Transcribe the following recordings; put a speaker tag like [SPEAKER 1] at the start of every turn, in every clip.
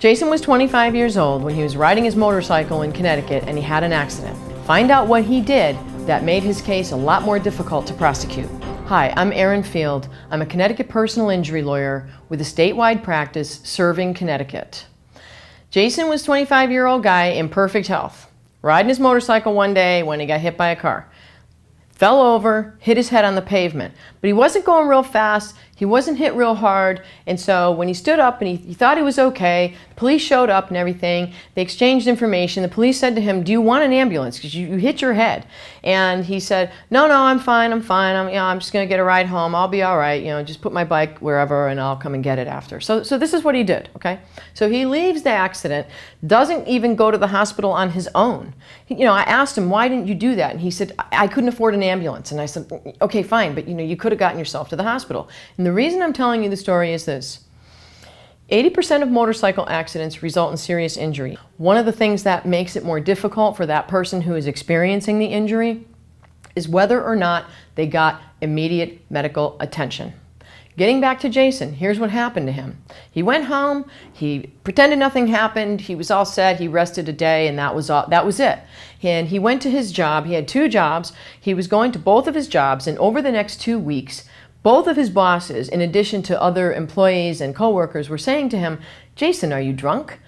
[SPEAKER 1] Jason was 25 years old when he was riding his motorcycle in Connecticut and he had an accident. Find out what he did that made his case a lot more difficult to prosecute. Hi, I'm Erin Field. I'm a Connecticut personal injury lawyer with a statewide practice serving Connecticut. Jason was a 25-year-old guy in perfect health, riding his motorcycle one day when he got hit by a car. Fell over, hit his head on the pavement, but he wasn't going real fast, he wasn't hit real hard, and so when he stood up and he thought he was okay, the police showed up and everything, they exchanged information, the police said to him, "Do you want an ambulance, because you hit your head?" And he said, no, I'm fine, I'm just going to get a ride home, I'll be all right, just put my bike wherever and I'll come and get it after. So this is what he did, okay? So he leaves the accident, doesn't even go to the hospital on his own. I asked him, why didn't you do that? And he said, I couldn't afford an ambulance. And I said, okay, fine, but you could have gotten yourself to the hospital. And the reason I'm telling you the story is this. 80% of motorcycle accidents result in serious injury. One of the things that makes it more difficult for that person who is experiencing the injury is whether or not they got immediate medical attention. Getting back to Jason, here's what happened to him. He went home, he pretended nothing happened, he was all set, he rested a day, and that was it. And he went to his job, he had 2 jobs, he was going to both of his jobs, and over the next 2 weeks, both of his bosses, in addition to other employees and coworkers, were saying to him, "Jason, are you drunk?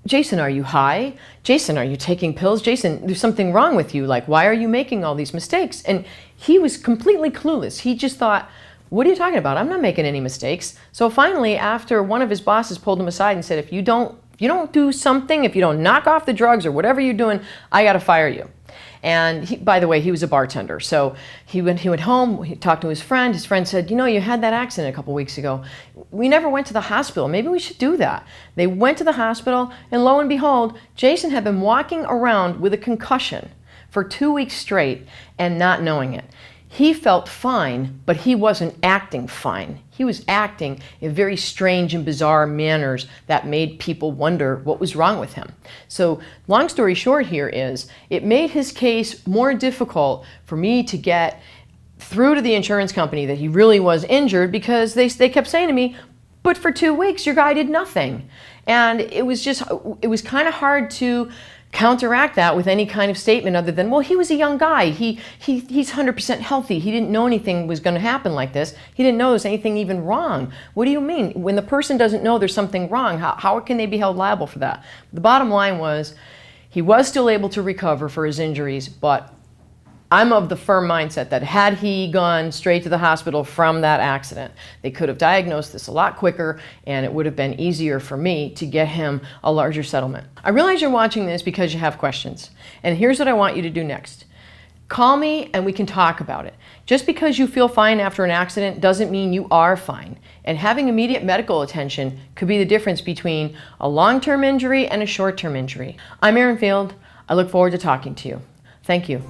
[SPEAKER 1] Jason, are you high? Jason, are you taking pills? Jason, there's something wrong with you. Like, why are you making all these mistakes?" And he was completely clueless. He just thought, what are you talking about? I'm not making any mistakes. So finally, after one of his bosses pulled him aside and said, if you don't do something, if you don't knock off the drugs or whatever you're doing, I got to fire you. And by the way, he was a bartender. So he went home, he talked to his friend. His friend said, you had that accident a couple weeks ago. We never went to the hospital. Maybe we should do that. They went to the hospital, and lo and behold, Jason had been walking around with a concussion for 2 weeks straight and not knowing it. He felt fine, but he wasn't acting fine. He was acting in very strange and bizarre manners that made people wonder what was wrong with him. So long story short here is, it made his case more difficult for me to get through to the insurance company that he really was injured, because they kept saying to me, but for 2 weeks your guy did nothing. And it was kind of hard to counteract that with any kind of statement other than, well, he was a young guy. He's 100% healthy. He didn't know anything was going to happen like this. He didn't know there's anything even wrong. What do you mean? When the person doesn't know there's something wrong, how can they be held liable for that? The bottom line was, he was still able to recover for his injuries, but I'm of the firm mindset that had he gone straight to the hospital from that accident, they could have diagnosed this a lot quicker, and it would have been easier for me to get him a larger settlement. I realize you're watching this because you have questions, and here's what I want you to do next. Call me and we can talk about it. Just because you feel fine after an accident doesn't mean you are fine, and having immediate medical attention could be the difference between a long-term injury and a short-term injury. I'm Erin Field. I look forward to talking to you. Thank you.